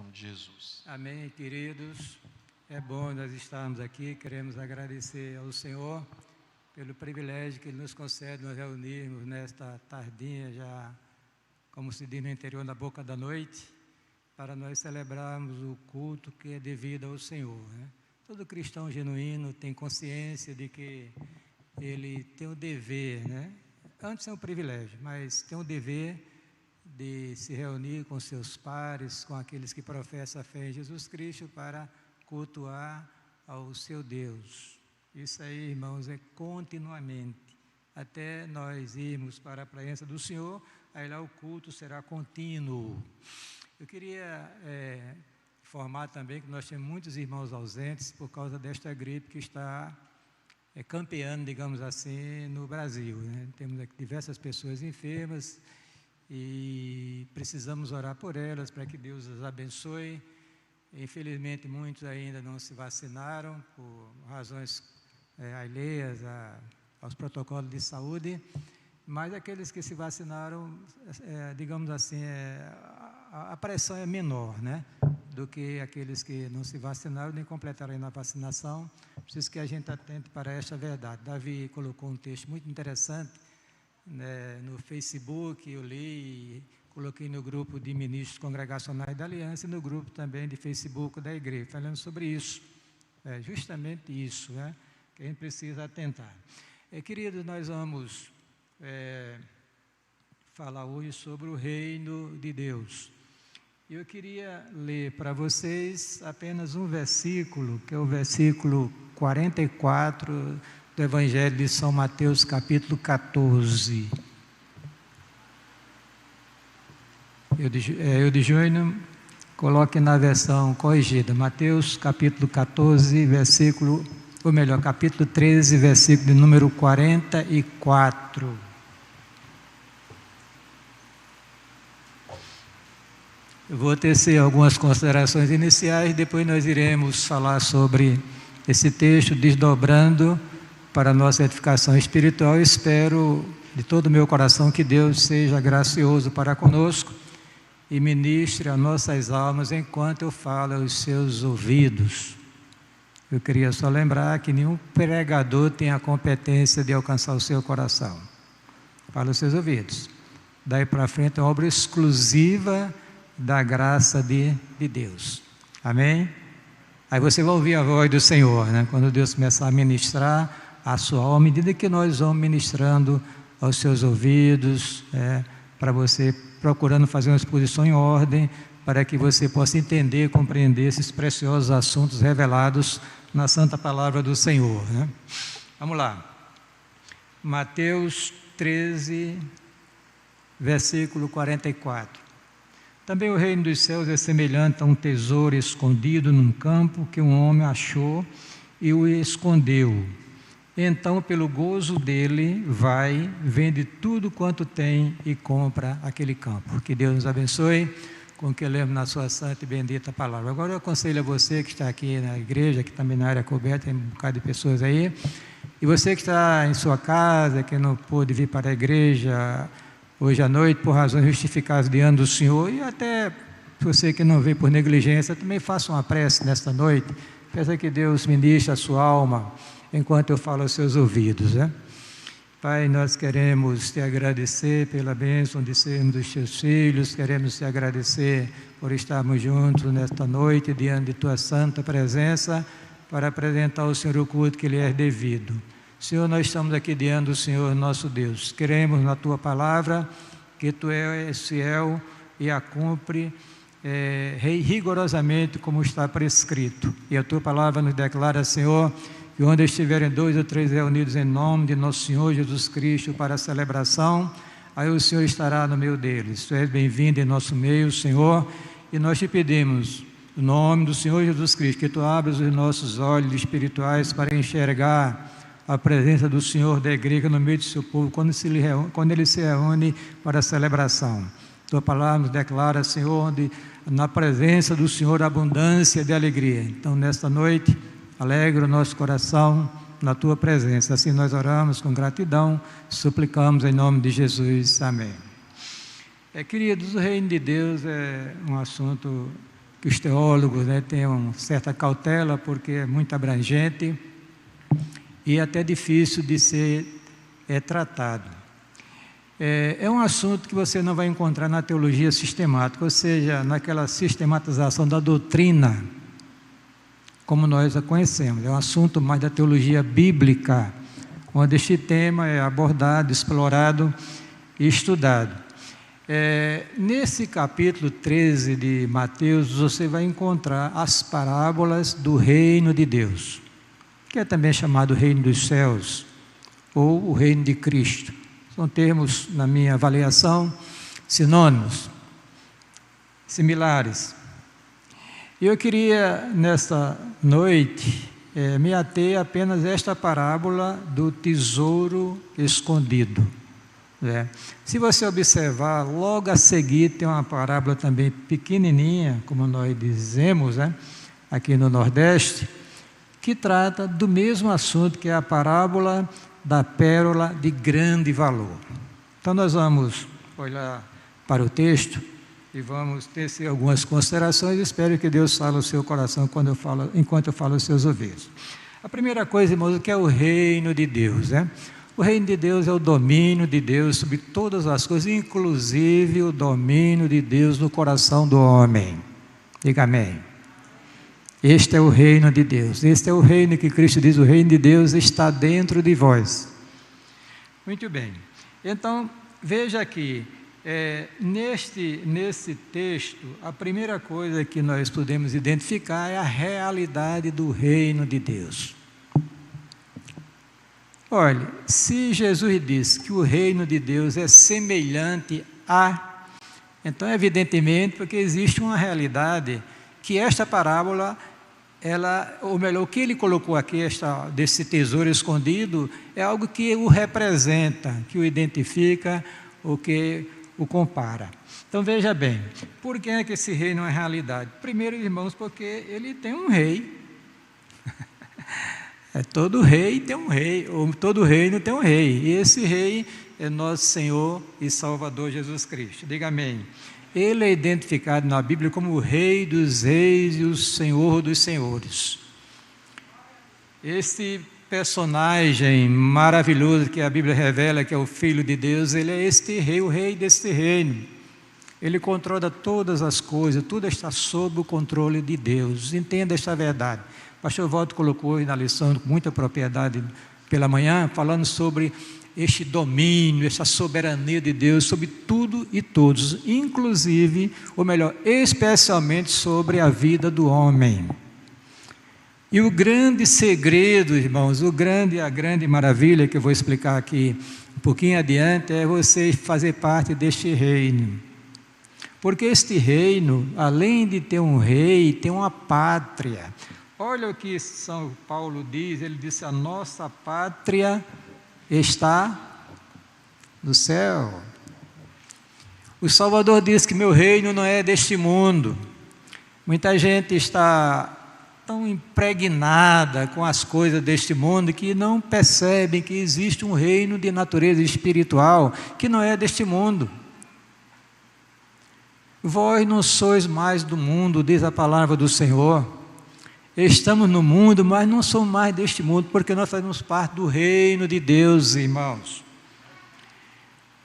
nome de Jesus. Amém, queridos. É bom nós estarmos aqui. Queremos agradecer ao Senhor pelo privilégio que Ele nos concede nos reunirmos nesta tardinha, já, como se diz no interior, na boca da noite, para nós celebrarmos o culto que é devido ao Senhor, né? Todo cristão genuíno tem consciência de que ele tem o dever, né? Antes é um privilégio, mas tem o dever de se reunir com seus pares, com aqueles que professam a fé em Jesus Cristo, para cultuar ao seu Deus. Isso aí, irmãos, é continuamente, até nós irmos para a presença do Senhor, aí lá o culto será contínuo. Eu queria informar também que nós temos muitos irmãos ausentes por causa desta gripe que está campeando, digamos assim, no Brasil, né? Temos aqui diversas pessoas enfermas e precisamos orar por elas, para que Deus as abençoe. Infelizmente, muitos ainda não se vacinaram por razões alheias aos protocolos de saúde, mas aqueles que se vacinaram, digamos assim, a pressão é menor, né, do que aqueles que não se vacinaram nem completaram ainda a vacinação. Preciso que a gente atente para esta verdade. Davi colocou um texto muito interessante, né, no Facebook, eu li e coloquei no grupo de ministros congregacionais da Aliança e no grupo também de Facebook da igreja, falando sobre isso, justamente isso, né, que a gente precisa atentar. Queridos, nós vamos falar hoje sobre o reino de Deus. Eu queria ler para vocês apenas um versículo, que é o versículo 44 do Evangelho de São Mateus, capítulo 14. Eu de Júnior, coloque na versão corrigida, Mateus, capítulo 14, versículo, ou melhor, capítulo 13, versículo de número 44. Eu vou tecer algumas considerações iniciais, depois nós iremos falar sobre esse texto, desdobrando para a nossa edificação espiritual. Eu espero de todo o meu coração que Deus seja gracioso para conosco e ministre as nossas almas enquanto eu falo aos seus ouvidos. Eu queria só lembrar que nenhum pregador tem a competência de alcançar o seu coração. Fala aos seus ouvidos. Daí para frente é uma obra exclusiva da graça de Deus. Amém? Aí você vai ouvir a voz do Senhor, né? Quando Deus começar a ministrar a sua alma, à medida que nós vamos ministrando aos seus ouvidos, para você procurando fazer uma exposição em ordem, para que você possa entender e compreender esses preciosos assuntos revelados na Santa Palavra do Senhor, né? Vamos lá. Mateus 13, versículo 44. Também o reino dos céus é semelhante a um tesouro escondido num campo que um homem achou e o escondeu. Então, pelo gozo dele, vai, vende tudo quanto tem e compra aquele campo. Que Deus nos abençoe com o que lemos na sua santa e bendita palavra. Agora eu aconselho a você que está aqui na igreja, que também na área coberta, tem um bocado de pessoas aí, e você que está em sua casa, que não pôde vir para a igreja hoje à noite, por razões justificadas diante do Senhor, e até você que não veio por negligência, também faça uma prece nesta noite, peça que Deus ministre a sua alma, enquanto eu falo aos seus ouvidos, né? Pai, nós queremos te agradecer pela bênção de sermos os teus filhos, queremos te agradecer por estarmos juntos nesta noite, diante de tua santa presença, para apresentar ao Senhor o culto que lhe é devido. Senhor, nós estamos aqui diante do Senhor nosso Deus. Queremos na Tua Palavra que Tu és fiel e a cumpre rigorosamente como está prescrito. E a Tua Palavra nos declara, Senhor, que onde estiverem 2 ou 3 reunidos em nome de nosso Senhor Jesus Cristo para a celebração, aí o Senhor estará no meio deles. Tu és bem-vindo em nosso meio, Senhor, e nós te pedimos, no nome do Senhor Jesus Cristo, que Tu abras os nossos olhos espirituais para enxergar a presença do Senhor da igreja no meio do seu povo, quando ele se reúne para a celebração. Tua palavra nos declara, Senhor, onde na presença do Senhor abundância de alegria. Então, nesta noite, alegra o nosso coração na Tua presença. Assim nós oramos com gratidão, suplicamos em nome de Jesus. Amém. Queridos, o reino de Deus é um assunto que os teólogos, né, tenham certa cautela, porque é muito abrangente e até difícil de ser tratado. É um assunto que você não vai encontrar na teologia sistemática, ou seja, naquela sistematização da doutrina, como nós a conhecemos. É um assunto mais da teologia bíblica, onde este tema é abordado, explorado e estudado. Nesse capítulo 13 de Mateus, você vai encontrar as parábolas do reino de Deus, que é também chamado reino dos céus, ou o reino de Cristo. São termos, na minha avaliação, sinônimos, similares. E eu queria, nesta noite, me ater apenas a esta parábola do tesouro escondido. Se você observar, logo a seguir tem uma parábola também pequenininha, como nós dizemos, aqui no Nordeste, que trata do mesmo assunto, que é a parábola da pérola de grande valor. Então nós vamos olhar para o texto e vamos tecer algumas considerações. Espero que Deus fale ao seu coração enquanto eu falo aos seus ouvidos. A primeira coisa, irmãos, o que é o reino de Deus, O reino de Deus é o domínio de Deus sobre todas as coisas, inclusive o domínio de Deus no coração do homem. Diga amém. Este é o reino de Deus. Este é o reino que Cristo diz, o reino de Deus está dentro de vós. Muito bem. Então, veja aqui, nesse texto, a primeira coisa que nós podemos identificar é a realidade do reino de Deus. Olha, se Jesus disse que o reino de Deus é semelhante a, então evidentemente porque existe uma realidade que esta parábola, ou melhor, o que ele colocou aqui, desse tesouro escondido, é algo que o representa, que o identifica, ou que o compara. Então veja bem, por que é que esse reino é realidade? Primeiro, irmãos, porque ele tem um rei. Todo rei tem um rei, ou todo reino tem um rei, e esse rei é nosso Senhor e Salvador Jesus Cristo. Diga amém. Ele é identificado na Bíblia como o Rei dos Reis e o Senhor dos Senhores. Esse personagem maravilhoso que a Bíblia revela, que é o Filho de Deus, ele é este rei, o rei deste reino. Ele controla todas as coisas, tudo está sob o controle de Deus. Entenda esta verdade. O pastor Walter colocou na lição com muita propriedade pela manhã, falando sobre este domínio, essa soberania de Deus sobre tudo e todos, inclusive, ou melhor, especialmente sobre a vida do homem. E o grande segredo, irmãos, a grande maravilha que eu vou explicar aqui um pouquinho adiante, é você fazer parte deste reino. Porque este reino, além de ter um rei, tem uma pátria. Olha o que São Paulo diz, ele disse, a nossa pátria está no céu. O Salvador diz que meu reino não é deste mundo. Muita gente está tão impregnada com as coisas deste mundo que não percebem que existe um reino de natureza espiritual que não é deste mundo. Vós não sois mais do mundo, diz a palavra do Senhor. Estamos no mundo, mas não somos mais deste mundo, porque nós fazemos parte do reino de Deus, irmãos.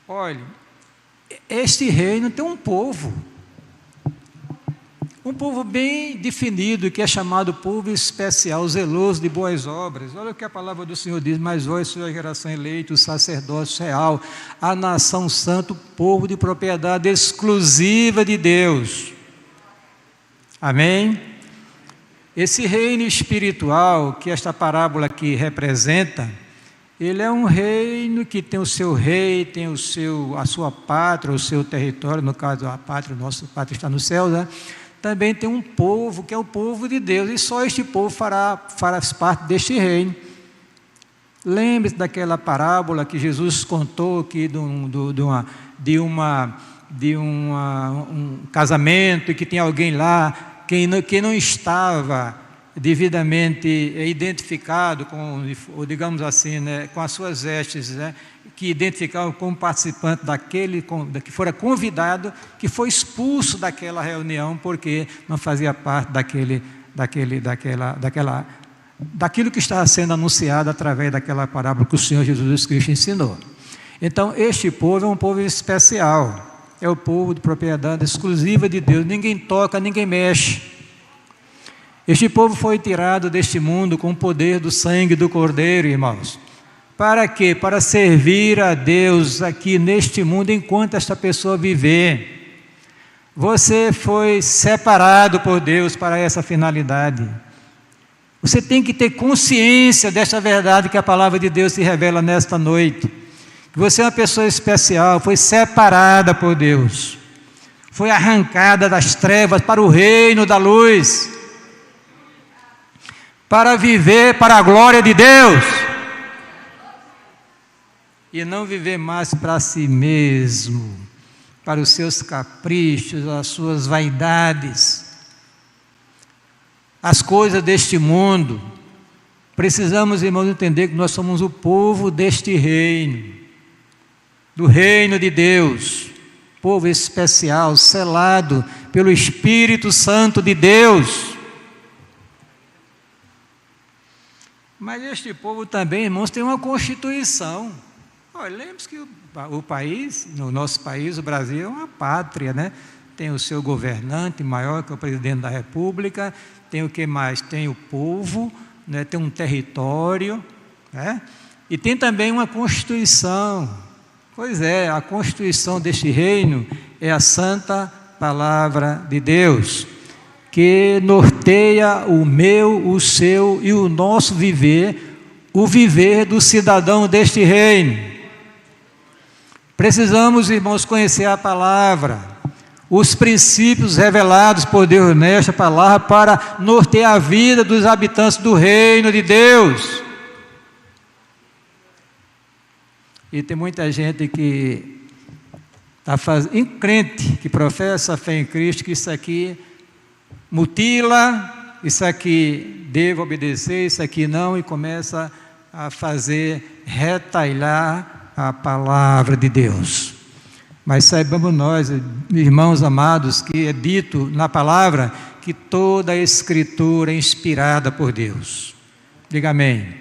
Olha, este reino tem um povo bem definido, que é chamado povo especial, zeloso de boas obras. Olha o que a palavra do Senhor diz, mas vós sois a geração eleita, o sacerdócio real, a nação santa, o povo de propriedade exclusiva de Deus. Amém? Esse reino espiritual que esta parábola aqui representa, ele é um reino que tem o seu rei, tem a sua pátria, o seu território, no caso a pátria, nossa pátria está no céu, Também tem um povo que é o povo de Deus, e só este povo fará parte deste reino. Lembre-se daquela parábola que Jesus contou aqui de um casamento, e que tem alguém lá que não estava devidamente identificado com, ou digamos assim, com as suas vestes, que identificavam como participante que fora convidado, que foi expulso daquela reunião porque não fazia parte daquilo que estava sendo anunciado através daquela parábola que o Senhor Jesus Cristo ensinou. Então, este povo é um povo especial, é o povo de propriedade exclusiva de Deus, ninguém toca, ninguém mexe. Este povo foi tirado deste mundo com o poder do sangue do Cordeiro, irmãos. Para quê? Para servir a Deus aqui neste mundo enquanto esta pessoa viver. Você foi separado por Deus para essa finalidade. Você tem que ter consciência desta verdade que a palavra de Deus se revela nesta noite. Que você é uma pessoa especial, foi separada por Deus. Foi arrancada das trevas para o reino da luz. Para viver para a glória de Deus. E não viver mais para si mesmo, para os seus caprichos, as suas vaidades, as coisas deste mundo. Precisamos, irmãos, entender que nós somos o povo deste reino, do reino de Deus, povo especial, selado pelo Espírito Santo de Deus. Mas este povo também, irmãos, tem uma constituição. Olha, lembre-se que o país, no nosso país, o Brasil, é uma pátria, né? Tem o seu governante maior que é o presidente da República, tem o que mais? Tem o povo, né? Tem um território, né? E tem também uma Constituição. Pois é, a Constituição deste reino é a Santa Palavra de Deus, que norteia o meu, o seu e o nosso viver, o viver do cidadão deste reino. Precisamos, irmãos, conhecer a palavra, os princípios revelados por Deus nesta palavra para nortear a vida dos habitantes do reino de Deus. E tem muita gente que está crente, que professa a fé em Cristo, que isso aqui mutila, isso aqui devo obedecer, isso aqui não, e começa a fazer retalhar a palavra de Deus. Mas saibamos nós, irmãos amados, que é dito na palavra que toda a Escritura é inspirada por Deus. Diga amém.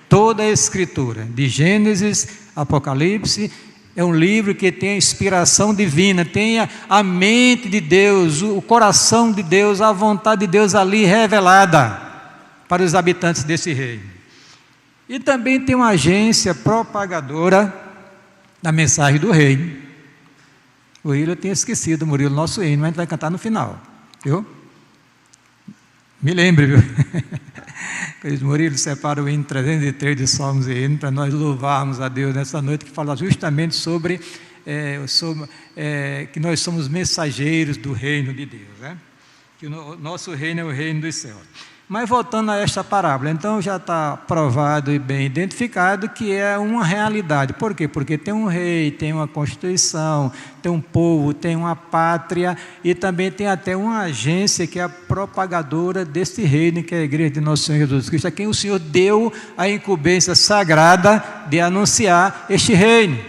Toda a Escritura, de Gênesis, Apocalipse, é um livro que tem a inspiração divina, tem a mente de Deus, o coração de Deus, a vontade de Deus ali revelada para os habitantes desse reino. E também tem uma agência propagadora da mensagem do reino. O Murilo eu tinha esquecido, Murilo, nosso hino, mas a gente vai cantar no final, viu? Me lembre, viu? Murilo separa o hino 303 de Salmos e hino para nós louvarmos a Deus nessa noite, que fala justamente sobre que nós somos mensageiros do reino de Deus, né? Que o nosso reino é o reino dos céus. Mas voltando a esta parábola, então já está provado e bem identificado que é uma realidade. Por quê? Porque tem um rei, tem uma constituição, tem um povo, tem uma pátria e também tem até uma agência que é a propagadora deste reino, que é a igreja de nosso Senhor Jesus Cristo, a quem o Senhor deu a incumbência sagrada de anunciar este reino.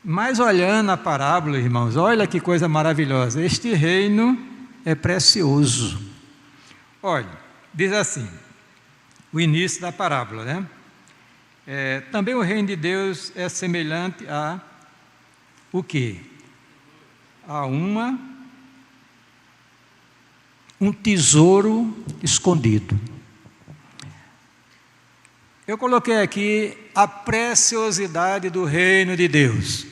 Mas olhando a parábola, irmãos, olha que coisa maravilhosa, este reino é precioso. Olha, diz assim, o início da parábola, né? Também o reino de Deus é semelhante a o quê? A um tesouro escondido. Eu coloquei aqui a preciosidade do reino de Deus.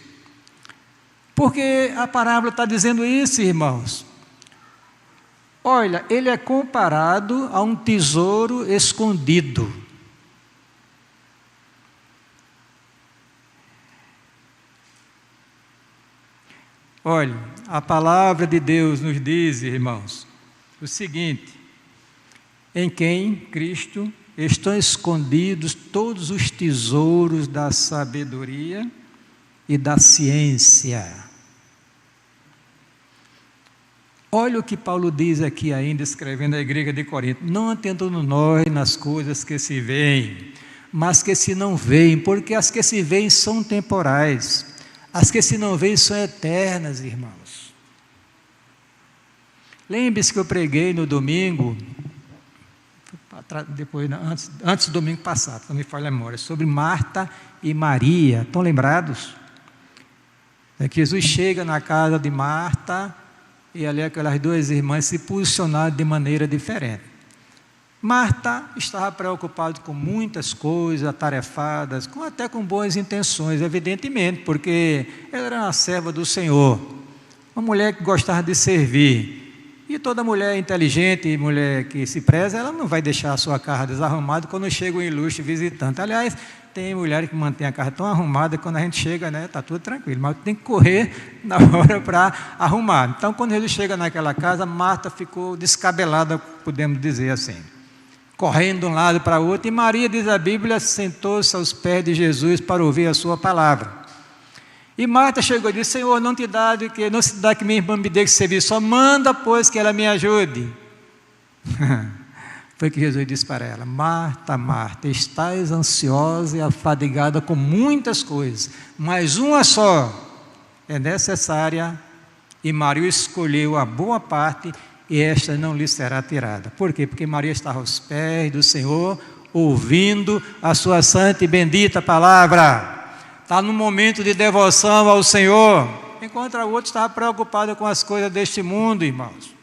Porque a parábola está dizendo isso, irmãos. Olha, ele é comparado a um tesouro escondido. Olha, a palavra de Deus nos diz, irmãos, o seguinte: em quem, Cristo, estão escondidos todos os tesouros da sabedoria e da ciência. Olha o que Paulo diz aqui ainda, escrevendo à igreja de Corinto: não atentando nós nas coisas que se veem, mas que se não veem, porque as que se veem são temporais, as que se não veem são eternas, irmãos. Lembre-se que eu preguei no domingo, antes do domingo passado, não me falha a memória, sobre Marta e Maria. Estão lembrados? É que Jesus chega na casa de Marta e ali aquelas duas irmãs se posicionaram de maneira diferente. Marta estava preocupada com muitas coisas, atarefadas, até com boas intenções, evidentemente, porque ela era uma serva do Senhor, uma mulher que gostava de servir. E toda mulher inteligente, mulher que se preza, ela não vai deixar a sua casa desarrumada quando chega um ilustre visitante. Aliás, tem mulheres que mantêm a casa tão arrumada que quando a gente chega, né, está tudo tranquilo, mas tem que correr na hora para arrumar. Então, quando ele chega naquela casa, Marta ficou descabelada, podemos dizer assim, correndo de um lado para o outro, e Maria, diz a Bíblia, sentou-se aos pés de Jesus para ouvir a sua palavra. E Marta chegou e disse: Senhor, não se dá que minha irmã me dê que servir, só manda, pois, que ela me ajude. Foi que Jesus disse para ela: Marta, Marta, estás ansiosa e afadigada com muitas coisas, mas uma só é necessária, e Maria escolheu a boa parte, e esta não lhe será tirada. Por quê? Porque Maria estava aos pés do Senhor, ouvindo a sua santa e bendita palavra. Está no momento de devoção ao Senhor, enquanto a outra estava preocupada com as coisas deste mundo, irmãos.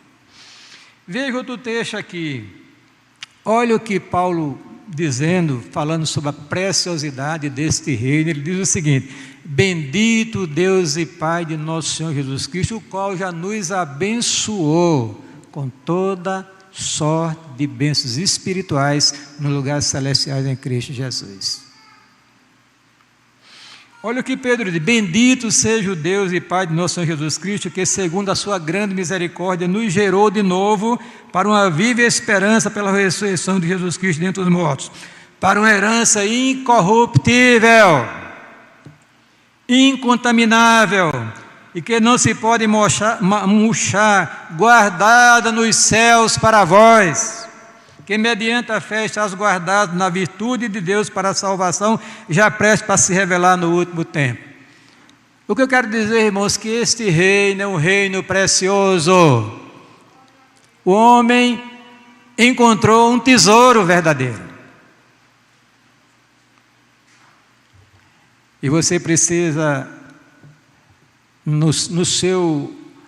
Veja outro texto aqui. Olha o que Paulo dizendo, falando sobre a preciosidade deste reino. Ele diz o seguinte: bendito Deus e Pai de nosso Senhor Jesus Cristo, o qual já nos abençoou com toda sorte de bênçãos espirituais nos lugares celestiais em Cristo Jesus. Olha o que Pedro diz: bendito seja o Deus e Pai de nosso Senhor Jesus Cristo, que segundo a sua grande misericórdia nos gerou de novo para uma viva esperança pela ressurreição de Jesus Cristo dentre os mortos, para uma herança incorruptível, incontaminável, e que não se pode murchar, guardada nos céus para vós, que mediante a fé estás guardado na virtude de Deus para a salvação, já prestes para se revelar no último tempo. O que eu quero dizer, irmãos, que este reino é um reino precioso. O homem encontrou um tesouro verdadeiro. E você precisa,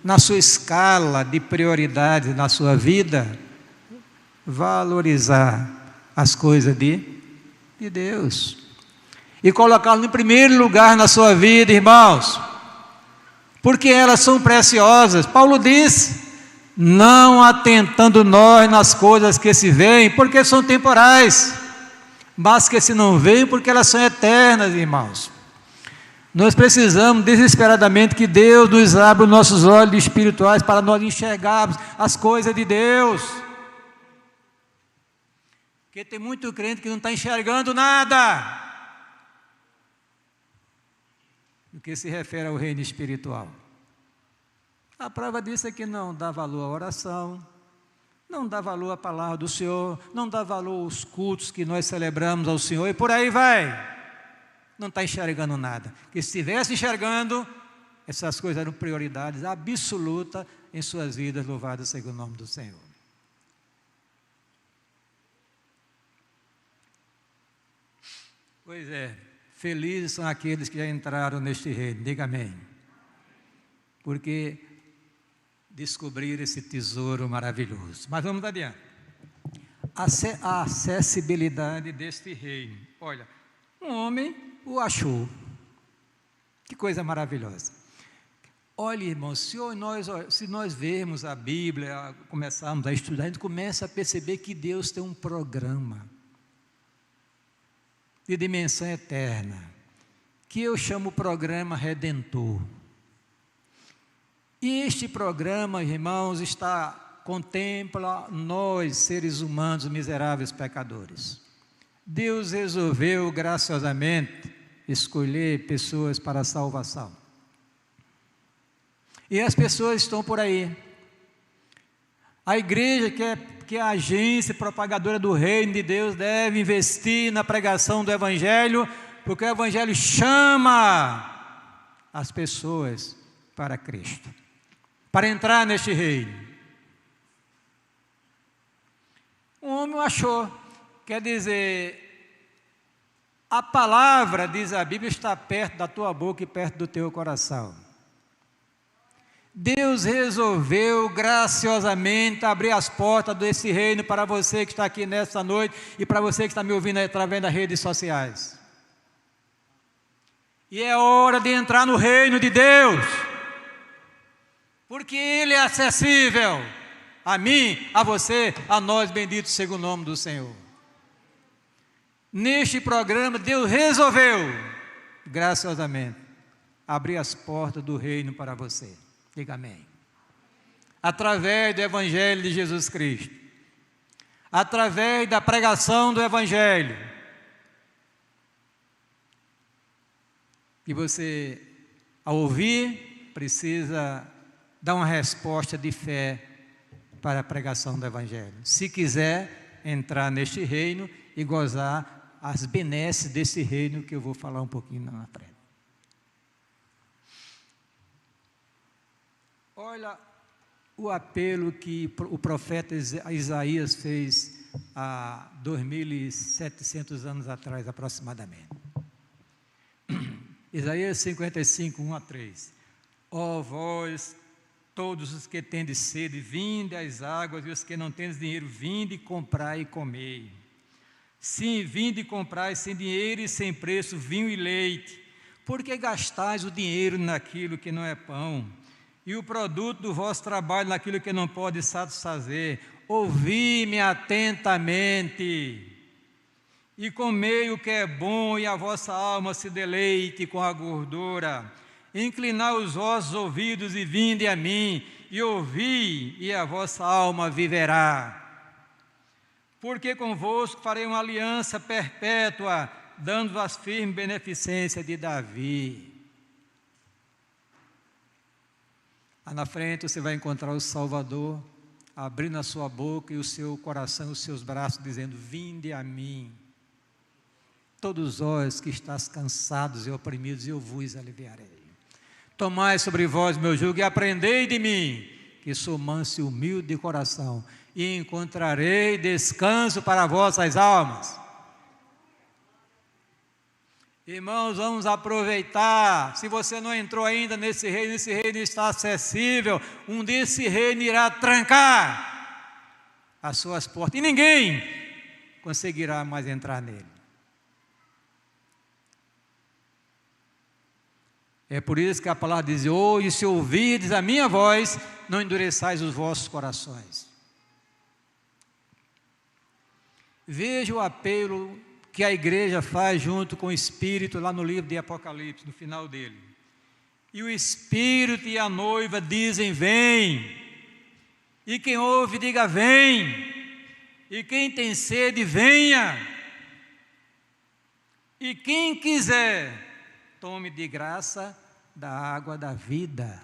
na sua escala de prioridades na sua vida, valorizar as coisas de Deus e colocá-las em primeiro lugar na sua vida, irmãos, porque elas são preciosas. Paulo diz: não atentando nós nas coisas que se veem, porque são temporais, mas que se não veem, porque elas são eternas, irmãos. Nós precisamos desesperadamente que Deus nos abra os nossos olhos espirituais para nós enxergarmos as coisas de Deus. Porque tem muito crente que não está enxergando nada no que se refere ao reino espiritual. A prova disso é que não dá valor à oração, não dá valor à palavra do Senhor, não dá valor aos cultos que nós celebramos ao Senhor, e por aí vai. Não está enxergando nada. Porque se estivesse enxergando, essas coisas eram prioridades absolutas em suas vidas. Louvado seja o nome do Senhor. Pois é, felizes são aqueles que já entraram neste reino, diga amém. Porque descobriram esse tesouro maravilhoso. Mas vamos adiante. A acessibilidade deste reino. Olha, um homem o achou. Que coisa maravilhosa. Olha, irmãos, se nós vermos a Bíblia, começarmos a estudar, a gente começa a perceber que Deus tem um programa de dimensão eterna, que eu chamo programa Redentor. E este programa, irmãos, contempla nós, seres humanos, miseráveis pecadores. Deus resolveu, graciosamente, escolher pessoas para a salvação. E as pessoas estão por aí. A igreja, que é a agência propagadora do reino de Deus, deve investir na pregação do Evangelho, porque o Evangelho chama as pessoas para Cristo, para entrar neste reino. Um homem achou, quer dizer, a palavra, diz a Bíblia, está perto da tua boca e perto do teu coração. Deus resolveu graciosamente abrir as portas desse reino para você que está aqui nesta noite e para você que está me ouvindo através das redes sociais. E é hora de entrar no reino de Deus, porque Ele é acessível a mim, a você, a nós, benditos seja o nome do Senhor. Neste programa, Deus resolveu graciosamente abrir as portas do reino para você. Diga amém. Através do Evangelho de Jesus Cristo, através da pregação do Evangelho, e você, ao ouvir, precisa dar uma resposta de fé para a pregação do Evangelho. Se quiser entrar neste reino e gozar as benesses desse reino, que eu vou falar um pouquinho na frente. Olha o apelo que o profeta Isaías fez há 2.700 anos atrás, aproximadamente. Isaías 55, 1 a 3. Ó vós, todos os que tendes sede, vinde às águas, e os que não tendes dinheiro, vinde comprai e comei. Sim, vinde comprai sem dinheiro e sem preço vinho e leite. Por que gastais o dinheiro naquilo que não é pão, e o produto do vosso trabalho naquilo que não pode satisfazer? Ouvi-me atentamente, e comei o que é bom, e a vossa alma se deleite com a gordura. Inclinai os vossos ouvidos e vinde a mim, e ouvi, e a vossa alma viverá. Porque convosco farei uma aliança perpétua, dando-vos as firmes beneficências de Davi. Lá na frente você vai encontrar o Salvador, abrindo a sua boca e o seu coração, os seus braços, dizendo: vinde a mim, todos vós que estáis cansados e oprimidos, eu vos aliviarei. Tomai sobre vós meu jugo e aprendei de mim, que sou manso e humilde de coração, e encontrarei descanso para vossas almas. Irmãos, vamos aproveitar. Se você não entrou ainda nesse reino está acessível. Um dia esse reino irá trancar as suas portas, e ninguém conseguirá mais entrar nele. É por isso que a palavra diz: hoje, se ouvirdes a minha voz, não endureçais os vossos corações. Veja o apelo que a igreja faz junto com o Espírito, lá no livro de Apocalipse, no final dele. E o Espírito e a noiva dizem: vem. E quem ouve, diga: vem. E quem tem sede, venha. E quem quiser, tome de graça da água da vida.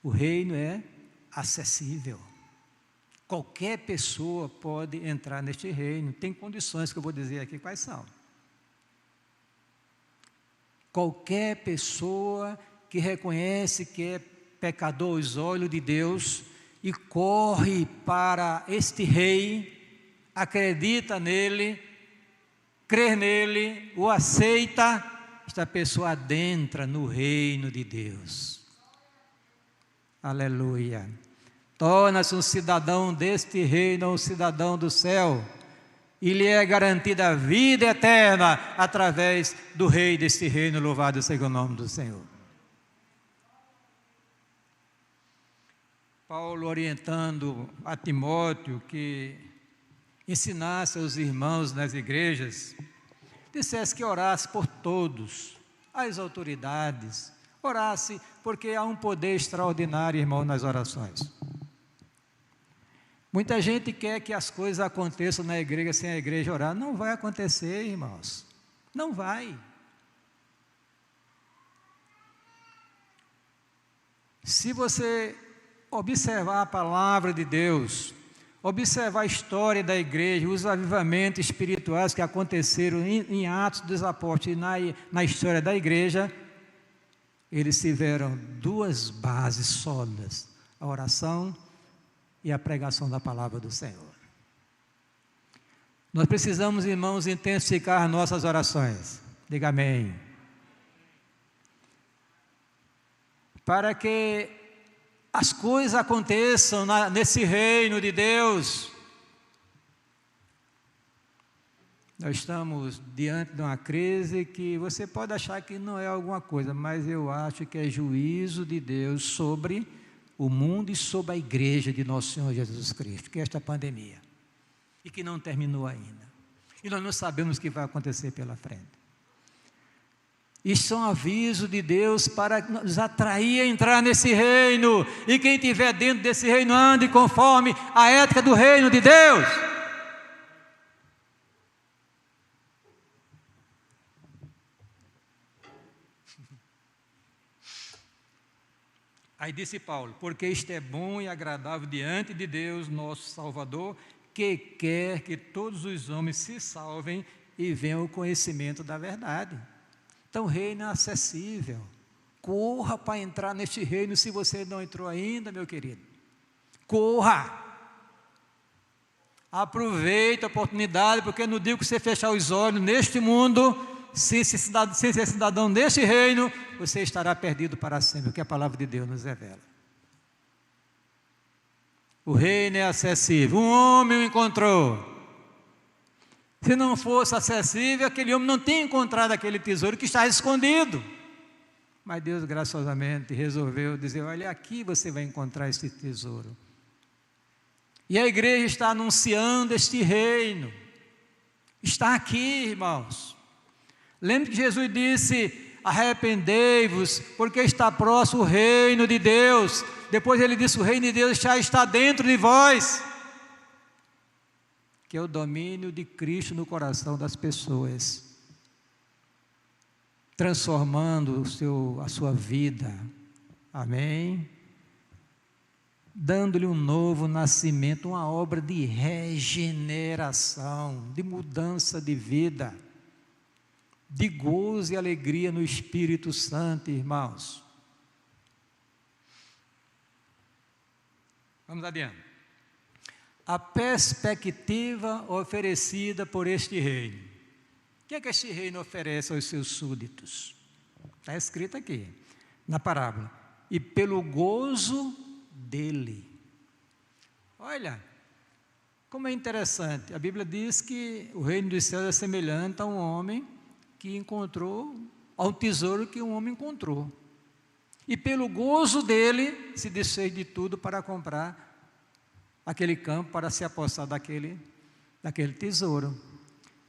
O reino é acessível. Qualquer pessoa pode entrar neste reino. Tem condições que eu vou dizer aqui quais são. Qualquer pessoa que reconhece que é pecador aos olhos de Deus e corre para este rei, acredita nele, crê nele, o aceita, esta pessoa adentra no reino de Deus. Aleluia. Torna-se um cidadão deste reino, um cidadão do céu, e lhe é garantida a vida eterna através do rei deste reino. Louvado seja o nome do Senhor. Paulo orientando a Timóteo que ensinasse aos irmãos nas igrejas, dissesse que orasse por todos, as autoridades, orasse, porque há um poder extraordinário, irmão, nas orações. Muita gente quer que as coisas aconteçam na igreja sem a igreja orar. Não vai acontecer, irmãos. Não vai. Se você observar a palavra de Deus, observar a história da igreja, os avivamentos espirituais que aconteceram em Atos dos Apóstolos e na história da igreja, eles tiveram duas bases sólidas: a oração e a pregação da palavra do Senhor. Nós precisamos, irmãos, intensificar nossas orações. Diga amém. Para que as coisas aconteçam nesse reino de Deus. Nós estamos diante de uma crise que você pode achar que não é alguma coisa, mas eu acho que é juízo de Deus sobre o mundo e sobre a igreja de nosso Senhor Jesus Cristo, que é esta pandemia, e que não terminou ainda. E nós não sabemos o que vai acontecer pela frente. Isso é um aviso de Deus para nos atrair a entrar nesse reino, e quem estiver dentro desse reino ande conforme a ética do reino de Deus. Aí disse Paulo: porque isto é bom e agradável diante de Deus, nosso Salvador, que quer que todos os homens se salvem e venham ao conhecimento da verdade. Então o reino é acessível. Corra para entrar neste reino se você não entrou ainda, meu querido. Corra! Aproveite a oportunidade, porque no dia que você fechar os olhos neste mundo, sem ser cidadão deste reino, você estará perdido para sempre, o que a palavra de Deus nos revela. O reino é acessível. Um homem o encontrou. Se não fosse acessível, aquele homem não tinha encontrado aquele tesouro que está escondido. Mas Deus graciosamente resolveu dizer: olha, aqui você vai encontrar esse tesouro. E a igreja está anunciando este reino. Está aqui, irmãos. Lembre que Jesus disse: arrependei-vos, porque está próximo o reino de Deus. Depois ele disse: o reino de Deus já está dentro de vós, que é o domínio de Cristo no coração das pessoas, transformando a sua vida, amém? Dando-lhe um novo nascimento, uma obra de regeneração, de mudança de vida, de gozo e alegria no Espírito Santo, irmãos. Vamos adiante. A perspectiva oferecida por este reino. O que é que este reino oferece aos seus súditos? Está escrito aqui, na parábola. E pelo gozo dele. Olha, como é interessante. A Bíblia diz que o reino dos céus é semelhante a um homem que encontrou, ao tesouro que um homem encontrou. E pelo gozo dele, se desfez de tudo para comprar aquele campo, para se apossar daquele tesouro.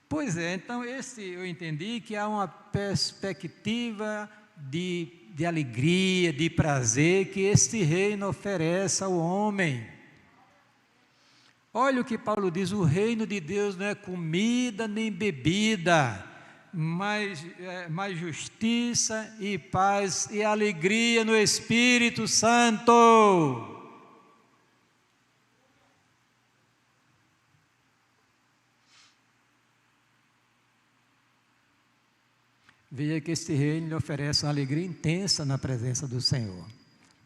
Pois é, então eu entendi que há uma perspectiva de alegria, de prazer que este reino oferece ao homem. Olha o que Paulo diz: o reino de Deus não é comida nem bebida, mas justiça e paz e alegria no Espírito Santo. Veja que este reino lhe oferece uma alegria intensa na presença do Senhor.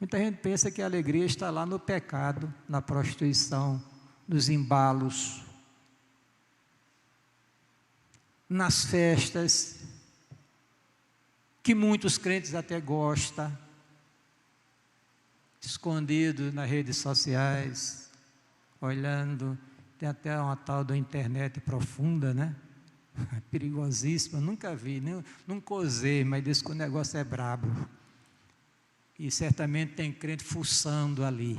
Muita gente pensa que a alegria está lá no pecado, na prostituição, nos embalos, nas festas, que muitos crentes até gostam, escondidos nas redes sociais, olhando. Tem até uma tal da internet profunda, né? Perigosíssima, nunca vi, nunca usei, mas diz que o negócio é brabo. E certamente tem crente fuçando ali,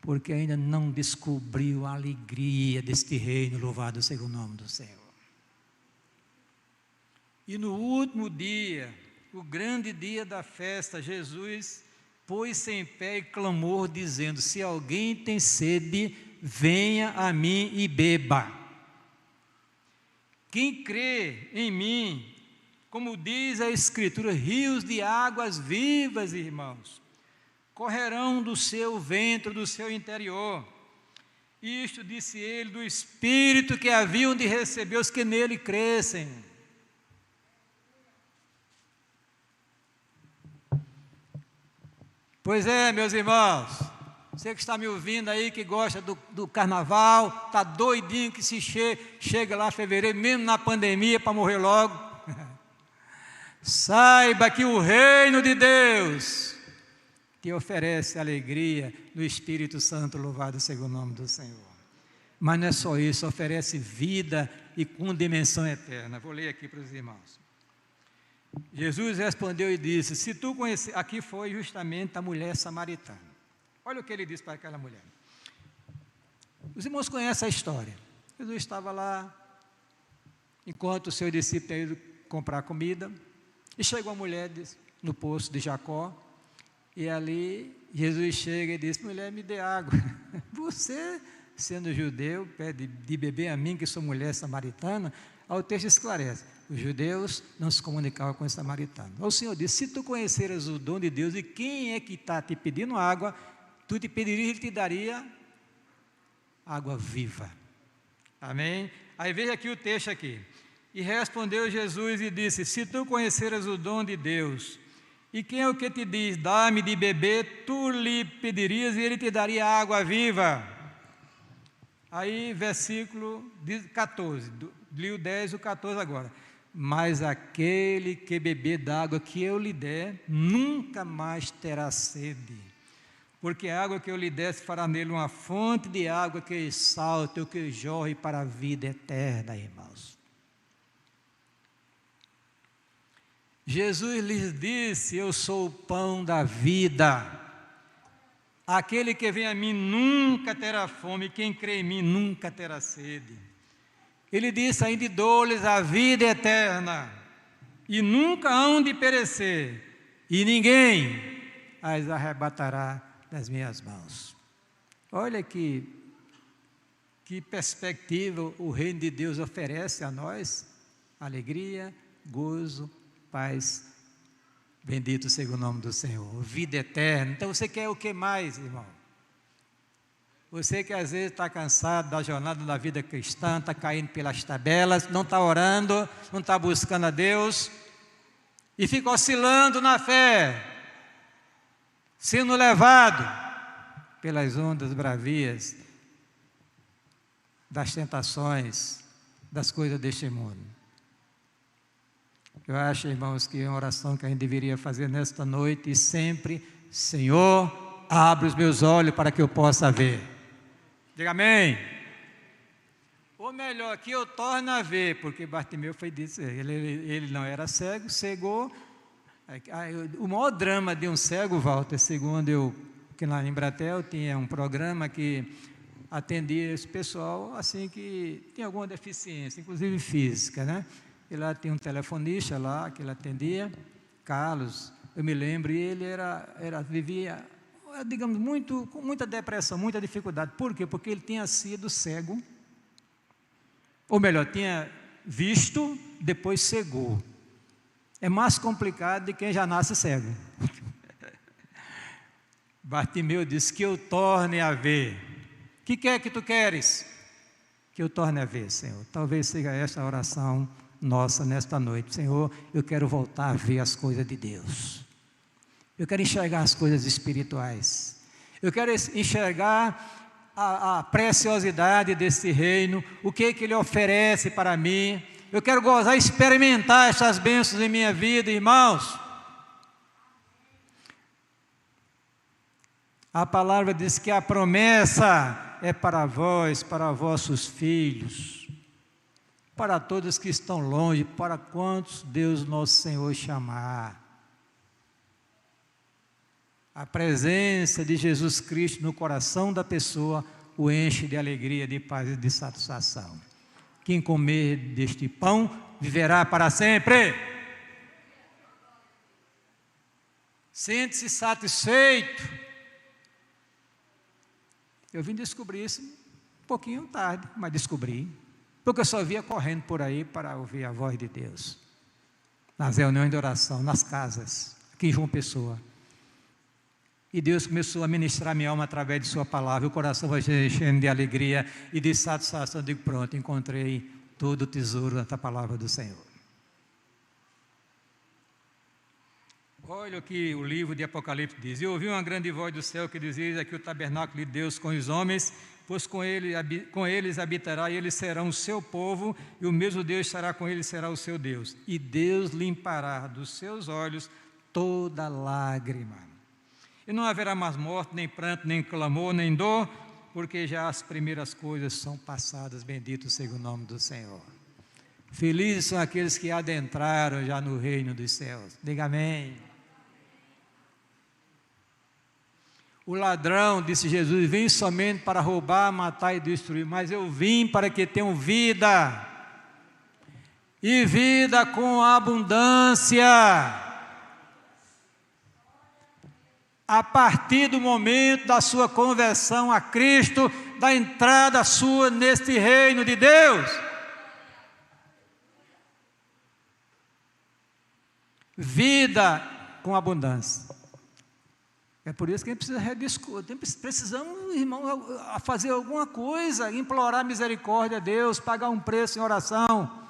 porque ainda não descobriu a alegria deste reino, louvado seja o nome do Senhor. E no último dia, o grande dia da festa, Jesus pôs-se em pé e clamou, dizendo: se alguém tem sede, venha a mim e beba. Quem crê em mim, como diz a Escritura, rios de águas vivas, irmãos, correrão do seu ventre, do seu interior. Isto disse ele do Espírito que haviam de receber os que nele crescem. Pois é, meus irmãos, você que está me ouvindo aí, que gosta do carnaval, está doidinho que se chega lá em fevereiro, mesmo na pandemia, para morrer logo. Saiba que o reino de Deus te oferece alegria no Espírito Santo, louvado seja o nome do Senhor. Mas não é só isso, oferece vida e com dimensão eterna. Vou ler aqui para os irmãos. Jesus respondeu e disse, se tu conhecer, aqui foi justamente a mulher samaritana. Olha o que ele disse para aquela mulher. Os irmãos conhecem a história. Jesus estava lá, enquanto o seu discípulo tinha ido comprar comida, e chegou a mulher no poço de Jacó, e ali Jesus chega e diz, mulher, me dê água. Você, sendo judeu, pede de beber a mim, que sou mulher samaritana. Aí o texto esclarece, os judeus não se comunicavam com os samaritanos. O Senhor disse, se tu conheceras o dom de Deus, e quem é que está te pedindo água, tu te pedirias, ele te daria água viva. Amém? Aí veja aqui o texto aqui. E respondeu Jesus e disse, se tu conheceras o dom de Deus, e quem é o que te diz, dá-me de beber, tu lhe pedirias e ele te daria água viva. Aí versículo 14, li o 10 e o 14 agora. Mas aquele que beber da água que eu lhe der, nunca mais terá sede. Porque a água que eu lhe der fará nele uma fonte de água que salte ou que jorre para a vida eterna, irmãos. Jesus lhes disse, eu sou o pão da vida. Aquele que vem a mim nunca terá fome, quem crê em mim nunca terá sede. Ele disse ainda, dou-lhes a vida eterna, e nunca hão de perecer, e ninguém as arrebatará das minhas mãos. Olha que perspectiva o reino de Deus oferece a nós, alegria, gozo, paz, bendito seja o nome do Senhor, vida eterna. Então você quer o que mais, irmão? Você que às vezes está cansado da jornada da vida cristã, está caindo pelas tabelas, não está orando, não está buscando a Deus, e fica oscilando na fé, sendo levado pelas ondas bravias, das tentações, das coisas deste mundo. Eu acho, irmãos, que é uma oração que a gente deveria fazer nesta noite e sempre, Senhor, abre os meus olhos para que eu possa ver. Diga amém. Ou melhor, que eu torne a ver, porque Bartimeu foi disso, ele não era cego, cegou. O maior drama de um cego, Walter, segundo que lá em Bratel tinha um programa que atendia esse pessoal assim que tinha alguma deficiência, inclusive física, né? E lá tinha um telefonista lá que ele atendia, Carlos, eu me lembro, e ele vivia, digamos, com muita depressão, muita dificuldade. Por quê? Porque ele tinha sido cego, ou melhor, tinha visto, depois cegou. É mais complicado de quem já nasce cego. Bartimeu disse, que eu torne a ver. O que é que tu queres? Que eu torne a ver, Senhor. Talvez seja essa a oração nossa nesta noite. Senhor, eu quero voltar a ver as coisas de Deus. Eu quero enxergar as coisas espirituais. Eu quero enxergar a preciosidade desse reino, o que Ele oferece para mim. Eu quero gozar, experimentar essas bênçãos em minha vida, irmãos. A palavra diz que a promessa é para vós, para vossos filhos, para todos que estão longe, para quantos Deus nosso Senhor chamar. A presença de Jesus Cristo no coração da pessoa o enche de alegria, de paz e de satisfação. Quem comer deste pão viverá para sempre. Sente-se satisfeito. Eu vim descobrir isso um pouquinho tarde, mas descobri. Porque eu só via correndo por aí para ouvir a voz de Deus. Nas reuniões de oração, nas casas, aqui em João Pessoa. E Deus começou a ministrar minha alma através de sua palavra. O coração vai se enchendo de alegria e de satisfação. Eu digo, pronto, encontrei todo o tesouro da palavra do Senhor. Olha o que o livro de Apocalipse diz. E ouvi uma grande voz do céu que dizia: aqui o tabernáculo de Deus com os homens, pois com eles habitará, e eles serão o seu povo, e o mesmo Deus estará com eles, será o seu Deus. E Deus limpará dos seus olhos toda lágrima. E não haverá mais morte, nem pranto, nem clamor, nem dor, porque já as primeiras coisas são passadas. Bendito seja o nome do Senhor. Felizes são aqueles que adentraram já no reino dos céus. Diga amém. O ladrão, disse Jesus, vem somente para roubar, matar e destruir, mas eu vim para que tenham vida, e vida com abundância. A partir do momento da sua conversão a Cristo, da entrada sua neste reino de Deus. Vida com abundância. É por isso que a gente precisa precisamos, irmão, fazer alguma coisa, implorar misericórdia a Deus, pagar um preço em oração,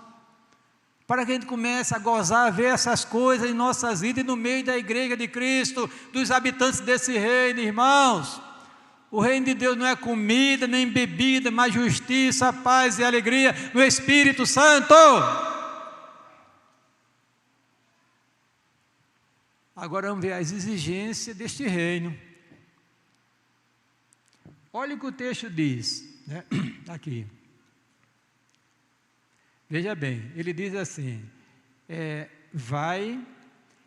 para que a gente comece a gozar, a ver essas coisas em nossas vidas e no meio da igreja de Cristo, dos habitantes desse reino, irmãos. O reino de Deus não é comida nem bebida, mas justiça, paz e alegria no Espírito Santo. Agora vamos ver as exigências deste reino. Olha o que o texto diz, né? Aqui. Veja bem, ele diz assim, vai,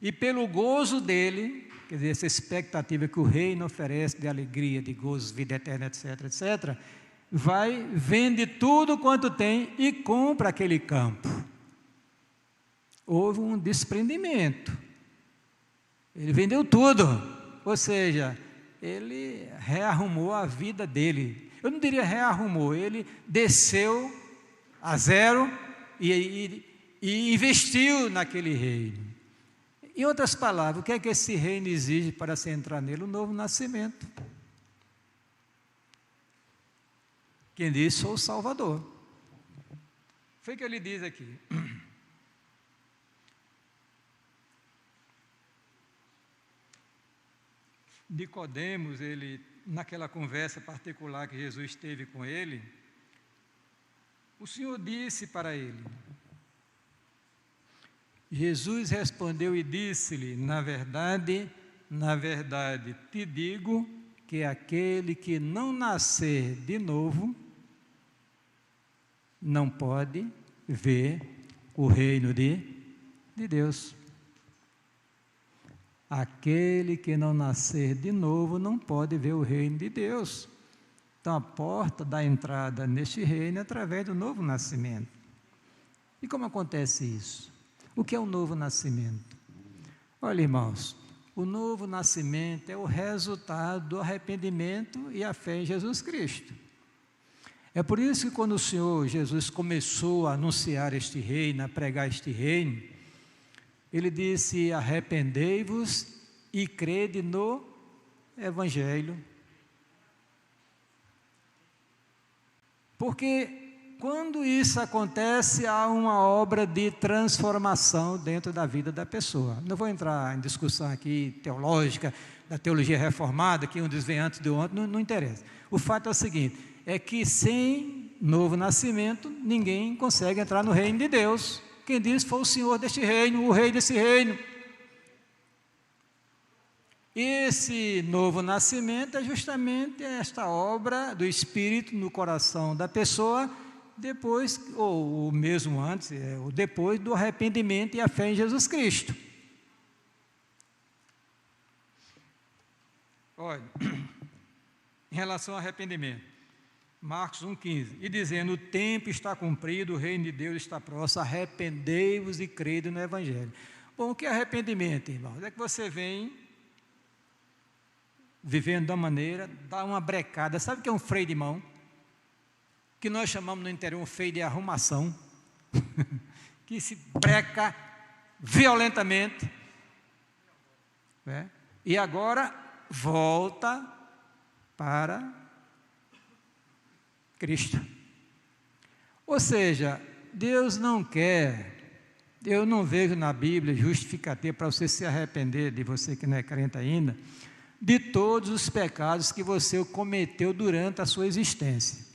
e pelo gozo dele, quer dizer, essa expectativa que o reino oferece de alegria, de gozo, vida eterna, etc, etc, vai, vende tudo quanto tem e compra aquele campo. Houve um desprendimento. Ele vendeu tudo, ou seja, ele rearrumou a vida dele. Eu não diria rearrumou, ele desceu a zero e investiu naquele reino. Em outras palavras, o que é que esse reino exige para se entrar nele? O novo nascimento. Quem diz, sou o Salvador. Foi o que ele diz aqui. Nicodemos, ele, naquela conversa particular que Jesus teve com ele, o Senhor disse para ele, Jesus respondeu e disse-lhe, na verdade, te digo que aquele que não nascer de novo, não pode ver o reino de Deus. Aquele que não nascer de novo não pode ver o reino de Deus. Então a porta da entrada neste reino é através do novo nascimento. E como acontece isso? O que é o novo nascimento? Olha, irmãos, o novo nascimento é o resultado do arrependimento e a fé em Jesus Cristo. É por isso que quando o Senhor Jesus começou a anunciar este reino, a pregar este reino, ele disse, arrependei-vos e crede no Evangelho. Porque quando isso acontece, há uma obra de transformação dentro da vida da pessoa. Não vou entrar em discussão aqui teológica, da teologia reformada, que um desvém antes do outro, não interessa. O fato é o seguinte, é que sem novo nascimento, ninguém consegue entrar no reino de Deus. Quem disse foi o Senhor deste reino, o rei desse reino. Esse novo nascimento é justamente esta obra do Espírito no coração da pessoa, depois, ou mesmo antes, ou depois do arrependimento e a fé em Jesus Cristo. Olha, em relação ao arrependimento, Marcos 1,15, e dizendo, o tempo está cumprido, o reino de Deus está próximo, arrependei-vos e crede no Evangelho. Bom, o que é arrependimento, irmãos? É que você vem vivendo da maneira, dá uma brecada, sabe o que é um freio de mão? Que nós chamamos no interior um freio de arrumação, que se breca violentamente, né? E agora volta para Cristo. Ou seja, Deus não quer, eu não vejo na Bíblia justificativa para você se arrepender, de você que não é crente ainda, de todos os pecados que você cometeu durante a sua existência.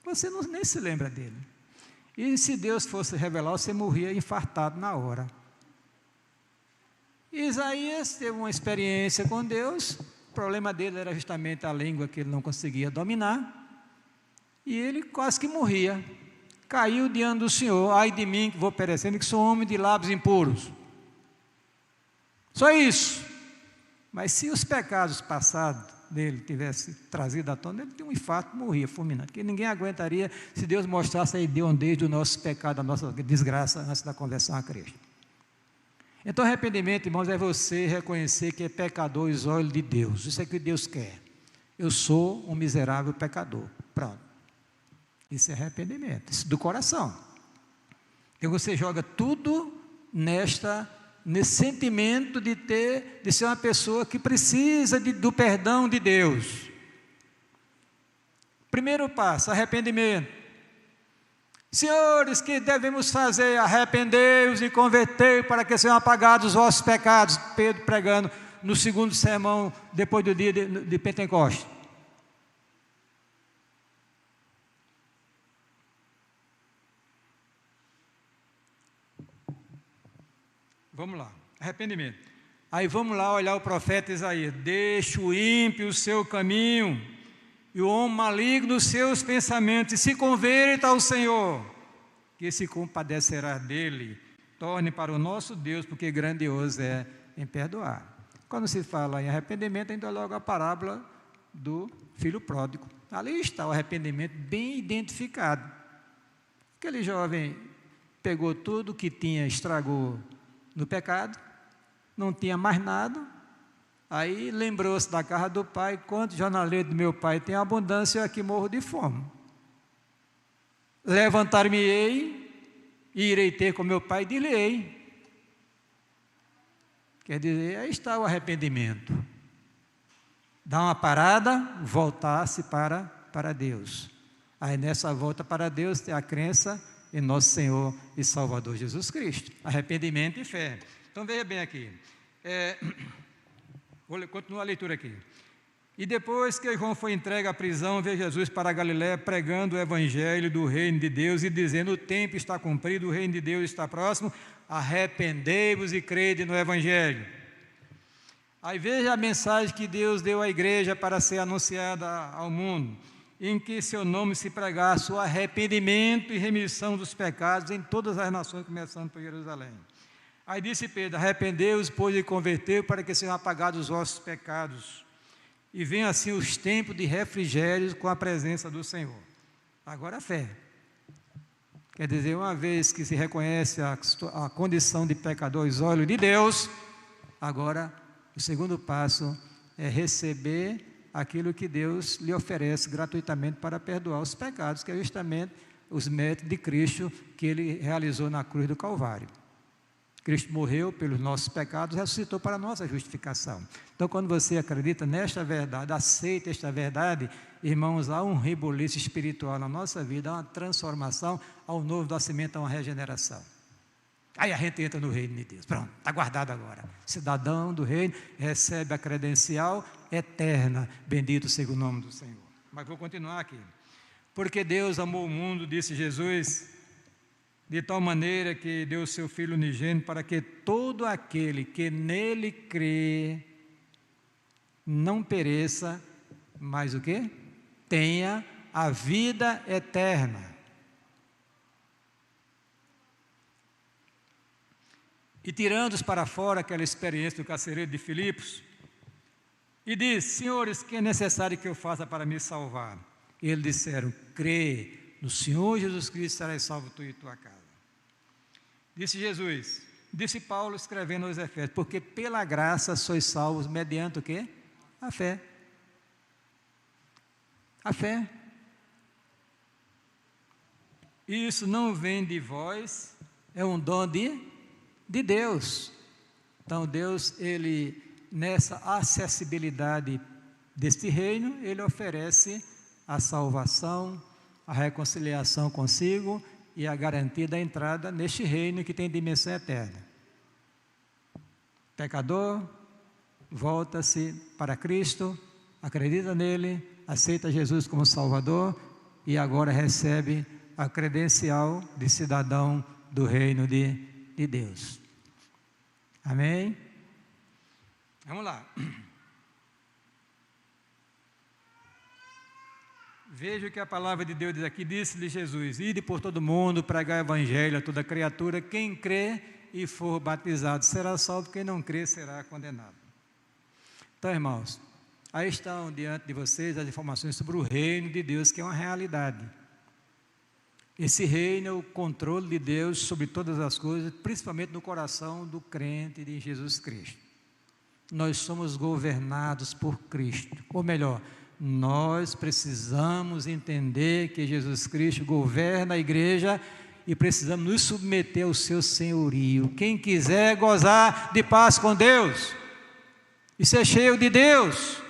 Você nem se lembra dele. E se Deus fosse revelar, você morria infartado na hora. Isaías teve uma experiência com Deus, o problema dele era justamente a língua que ele não conseguia dominar, e ele quase que morria. Caiu diante do Senhor: ai de mim que vou perecendo, que sou homem de lábios impuros. Só isso. Mas se os pecados passados dele tivesse trazido à tona, ele tinha um infarto, morria fulminante, porque ninguém aguentaria se Deus mostrasse a hediondez do nosso pecado, da nossa desgraça antes da conversão a Cristo. Então arrependimento, irmãos, é você reconhecer que é pecador aos olhos de Deus. Isso é o que Deus quer. Eu sou um miserável pecador. Pronto. Isso é arrependimento, isso do coração. E você joga tudo nesse sentimento de ser uma pessoa que precisa do perdão de Deus. Primeiro passo, arrependimento. Senhores, que devemos fazer? Arrependei-vos e convertei para que sejam apagados os vossos pecados. Pedro pregando no segundo sermão, depois do dia de Pentecostes. Vamos lá, arrependimento. Aí vamos lá olhar o profeta Isaías: deixa o ímpio o seu caminho, e o homem maligno os seus pensamentos, e se converta ao Senhor, que se compadecerá dele. Torne para o nosso Deus, porque grandioso é em perdoar. Quando se fala em arrependimento, ainda logo a parábola do filho pródigo. Ali está o arrependimento bem identificado. Aquele jovem pegou tudo que tinha, estragou no pecado, não tinha mais nada, aí lembrou-se da casa do pai: quanto jornaleiro do meu pai tem abundância, eu aqui morro de fome. Levantar-me-ei e irei ter com meu pai e dir-lhe-ei. Quer dizer, aí está o arrependimento. Dar uma parada, voltar-se para Deus. Aí nessa volta para Deus tem a crença em nosso Senhor e Salvador Jesus Cristo. Arrependimento e fé. Então veja bem aqui. Vou continuar a leitura aqui. E depois que João foi entregue à prisão, veio Jesus para a Galiléia, pregando o evangelho do reino de Deus e dizendo: o tempo está cumprido, o reino de Deus está próximo, arrependei-vos e crede no evangelho. Aí veja a mensagem que Deus deu à igreja para ser anunciada ao mundo: em que seu nome se pregasse o arrependimento e remissão dos pecados em todas as nações, começando por Jerusalém. Aí disse Pedro: arrependei-vos, pois, e convertei, para que sejam apagados os vossos pecados, e venham assim os tempos de refrigério com a presença do Senhor. Agora a fé. Quer dizer, uma vez que se reconhece a condição de pecador aos olhos de Deus, agora o segundo passo é receber aquilo que Deus lhe oferece gratuitamente para perdoar os pecados, que é justamente os méritos de Cristo que Ele realizou na cruz do Calvário. Cristo morreu pelos nossos pecados, ressuscitou para a nossa justificação. Então, quando você acredita nesta verdade, aceita esta verdade, irmãos, há um reboliço espiritual na nossa vida, há uma transformação, há um novo nascimento, há uma regeneração. Aí a gente entra no reino de Deus. Pronto, está guardado agora. Cidadão do reino, recebe a credencial eterna. Bendito seja o nome do Senhor. Mas vou continuar aqui. Porque Deus amou o mundo, disse Jesus, de tal maneira que deu o seu Filho unigênito, para que todo aquele que nele crê não pereça, mas o quê? Tenha a vida eterna. E tirando-os para fora, aquela experiência do carcereiro de Filipos, e disse: senhores, o que é necessário que eu faça para me salvar? E eles disseram: crê no Senhor Jesus Cristo, serás salvo tu e tua casa. Disse Jesus, disse Paulo escrevendo aos Efésios: porque pela graça sois salvos mediante o quê? A fé. A fé. Isso não vem de vós, é um dom de Deus. Então Deus, Ele nessa acessibilidade deste reino, ele oferece a salvação, a reconciliação consigo e a garantia da entrada neste reino que tem dimensão eterna. Pecador, volta-se para Cristo, acredita nele, aceita Jesus como Salvador e agora recebe a credencial de cidadão do reino de Deus. Amém? Vamos lá. Veja o que a palavra de Deus diz aqui. Disse-lhe Jesus: ide por todo mundo, pregar o evangelho a toda criatura. Quem crê e for batizado será salvo, quem não crê será condenado. Então, irmãos, aí estão diante de vocês as informações sobre o reino de Deus, que é uma realidade. Esse reino é o controle de Deus sobre todas as coisas, principalmente no coração do crente de Jesus Cristo. Nós somos governados por Cristo, ou melhor, nós precisamos entender que Jesus Cristo governa a igreja e precisamos nos submeter ao seu senhorio. Quem quiser gozar de paz com Deus e ser cheio de Deus.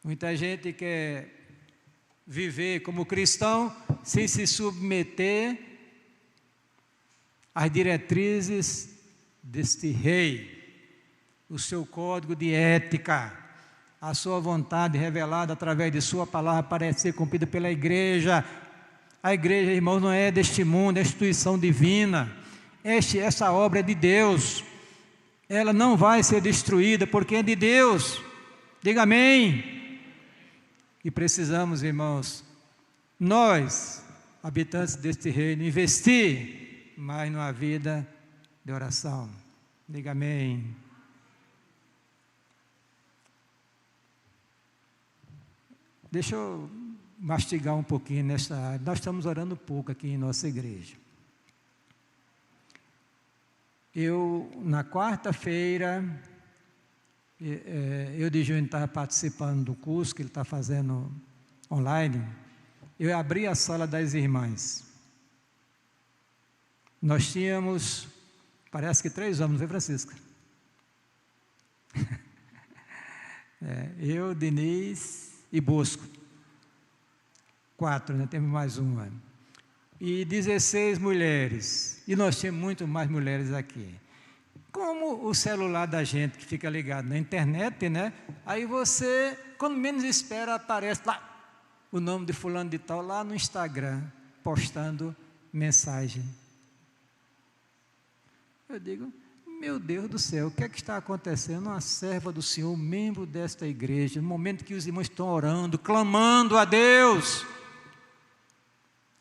Muita gente quer viver como cristão sem se submeter às diretrizes deste rei, o seu código de ética, a sua vontade revelada através de sua palavra para ser cumprida pela igreja. A igreja, irmãos, não é deste mundo, é instituição divina. Essa obra é de Deus. Ela não vai ser destruída porque é de Deus. Diga amém. E precisamos, irmãos, nós, habitantes deste reino, investir mais numa vida de oração. Diga amém. Deixa eu mastigar um pouquinho nessa área. Nós estamos orando pouco aqui em nossa igreja. Na quarta-feira, eu de junho estava participando do curso que ele está fazendo online. Eu abri a sala das irmãs. Nós tínhamos, parece que 3 homens, não foi, Francisca? Eu, Denise e Bosco. 4, né? Temos mais uma. E 16 mulheres. E nós temos muito mais mulheres aqui. Como o celular da gente que fica ligado na internet, né? Aí você, quando menos espera, aparece lá o nome de fulano de tal, lá no Instagram, postando mensagem. Eu digo, meu Deus do céu, o que é que está acontecendo? Uma serva do Senhor, membro desta igreja, no momento que os irmãos estão orando, clamando a Deus,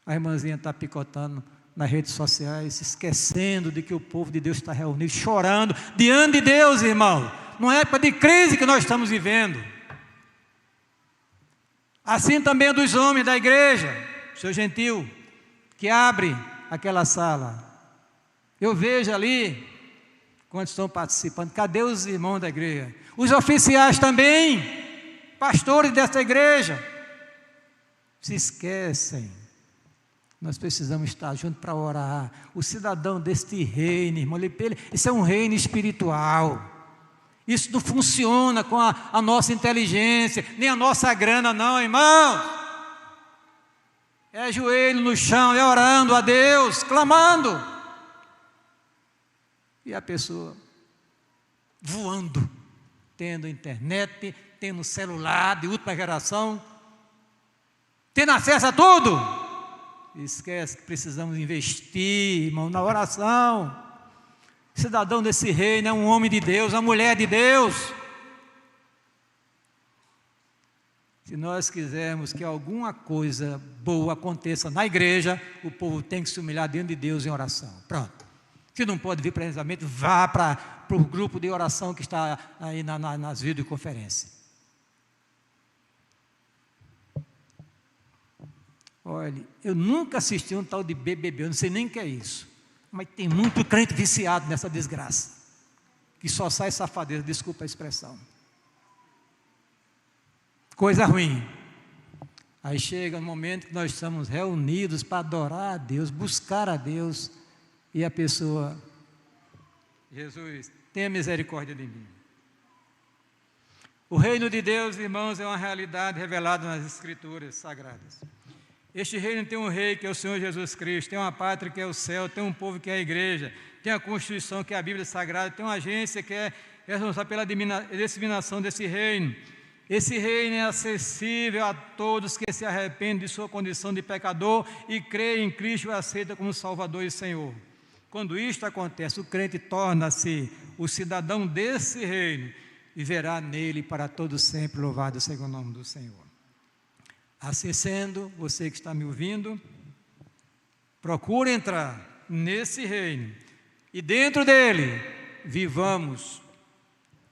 a irmãzinha está picotando nas redes sociais, se esquecendo de que o povo de Deus está reunido, chorando diante de Deus, irmão. Numa época de crise que nós estamos vivendo. Assim também é dos homens da igreja, seu gentil, que abre aquela sala. Eu vejo ali, quando estão participando, cadê os irmãos da igreja? Os oficiais também, pastores desta igreja, se esquecem. Nós precisamos estar juntos para orar. O cidadão deste reino, irmão, isso é um reino espiritual. Isso não funciona com a nossa inteligência, nem a nossa grana, não, irmão. É joelho no chão, é orando a Deus, clamando. E a pessoa voando, tendo internet, tendo celular de última geração, tendo acesso a tudo. Esquece que precisamos investir, irmão, na oração. Cidadão desse reino é um homem de Deus, uma mulher de Deus. Se nós quisermos que alguma coisa boa aconteça na igreja, o povo tem que se humilhar diante de Deus em oração. Pronto. Se não pode vir presencialmente, vá para o grupo de oração que está aí nas videoconferências. Olha, eu nunca assisti um tal de BBB, eu não sei nem o que é isso. Mas tem muito crente viciado nessa desgraça. Que só sai safadeza, desculpa a expressão. Coisa ruim. Aí chega um momento que nós estamos reunidos para adorar a Deus, buscar a Deus. E a pessoa, Jesus, tenha misericórdia de mim. O reino de Deus, irmãos, é uma realidade revelada nas Escrituras Sagradas. Este reino tem um rei, que é o Senhor Jesus Cristo, tem uma pátria, que é o céu, tem um povo, que é a igreja, tem a Constituição, que é a Bíblia Sagrada, tem uma agência que é responsável pela disseminação desse reino. Esse reino é acessível a todos que se arrependem de sua condição de pecador e creem em Cristo e o aceitam como Salvador e Senhor. Quando isto acontece, o crente torna-se o cidadão desse reino e verá nele para todo sempre, louvado seja o nome do Senhor. Assim sendo, você que está me ouvindo, procure entrar nesse reino e dentro dele vivamos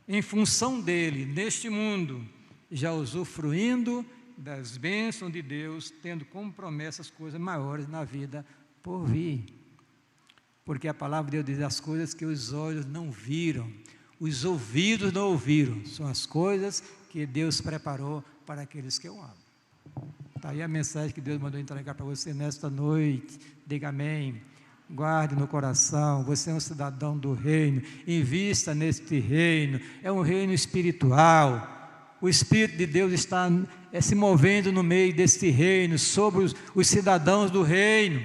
em função dele, neste mundo, já usufruindo das bênçãos de Deus, tendo como promessa as coisas maiores na vida por vir. Porque a palavra de Deus diz as coisas que os olhos não viram, os ouvidos não ouviram, são as coisas que Deus preparou para aqueles que o amam. Está aí a mensagem que Deus mandou entregar para você nesta noite. Diga amém. Guarde no coração, você é um cidadão do reino, invista neste reino, é um reino espiritual. O Espírito de Deus está se movendo no meio deste reino, sobre os cidadãos do reino.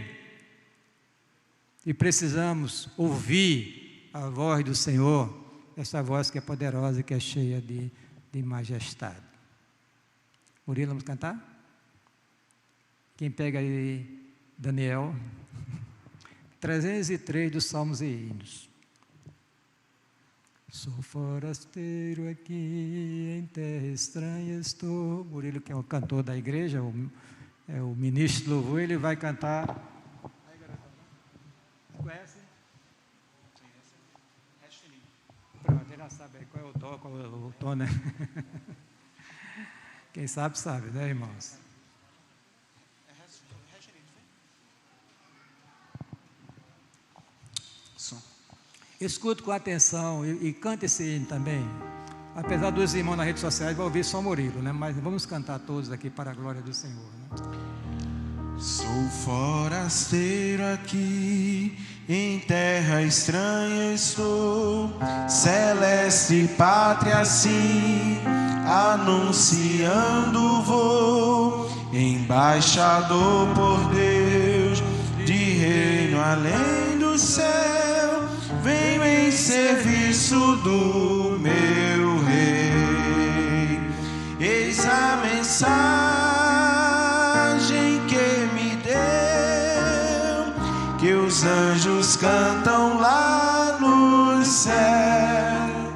E precisamos ouvir a voz do Senhor, essa voz que é poderosa, que é cheia de majestade. Murilo, vamos cantar? Quem pega aí, Daniel, 303 dos Salmos e Hinos. Sou forasteiro aqui, em terra estranha estou. Murilo, que é o cantor da igreja, é o ministro do louvor, ele vai cantar. Conhece? Pronto, ele já sabe qual é o dó, qual é o tom, né? Quem sabe, sabe, né, irmãos? Escute com atenção e cante esse hino também. Apesar dos irmãos nas redes sociais, vai ouvir só Murilo, né? Mas vamos cantar todos aqui para a glória do Senhor, né? Sou forasteiro aqui, em terra estranha estou, celeste pátria sim, anunciando vou, embaixador por Deus, de reino além do céu. Venho em serviço do meu rei. Eis a mensagem que me deu, que os anjos cantam lá no céu.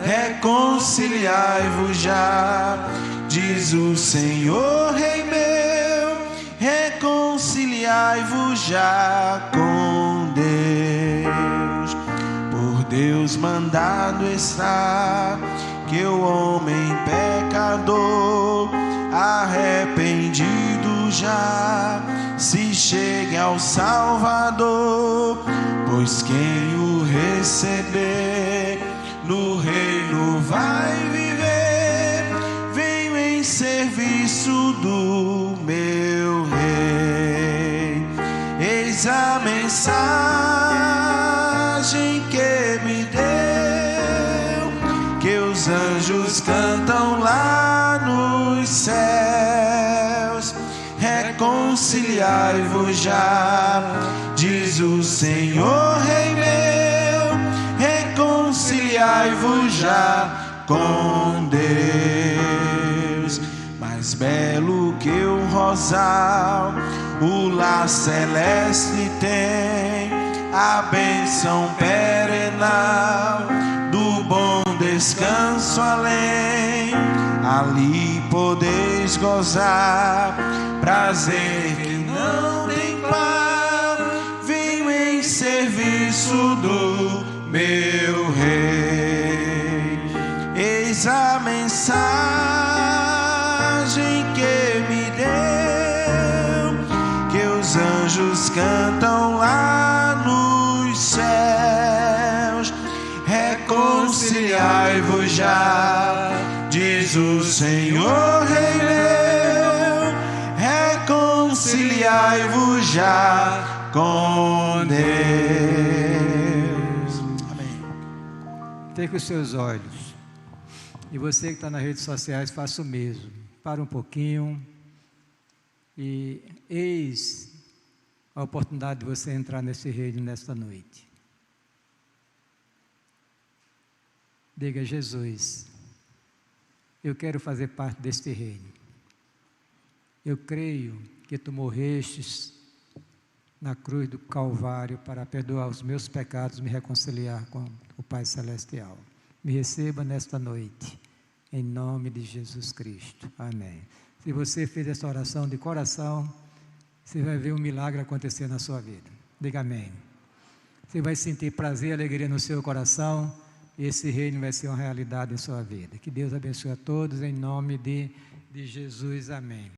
Reconciliai-vos já, diz o Senhor Rei meu. Reconciliai-vos já com Deus. Deus mandado está que o homem pecador, arrependido já, se chegue ao Salvador. Pois quem o receber no reino vai viver. Venho em serviço do meu rei. Eis a mensagem que me deu, que os anjos cantam lá nos céus. Reconciliai-vos já, diz o Senhor Rei meu. Reconciliai-vos já com Deus. Mais belo que o rosal, o lar celeste tem, a bênção perenal do bom descanso além. Ali podeis gozar prazer que não tem par. Venho em serviço do meu rei. Eis a mensagem que me deu, que os anjos cantam lá nos céus. Reconciliai-vos já, diz o Senhor Rei meu. Reconciliai-vos já com Deus. Amém. Feche os seus olhos. E você que está nas redes sociais, faça o mesmo. Para um pouquinho. E eis a oportunidade de você entrar nesse reino nesta noite. Diga: Jesus, eu quero fazer parte deste reino. Eu creio que tu morrestes na cruz do Calvário para perdoar os meus pecados, me reconciliar com o Pai Celestial. Me receba nesta noite, em nome de Jesus Cristo. Amém. Se você fez essa oração de coração, você vai ver um milagre acontecer na sua vida. Diga amém. Você vai sentir prazer e alegria no seu coração, e esse reino vai ser uma realidade em sua vida. Que Deus abençoe a todos, em nome de Jesus. Amém.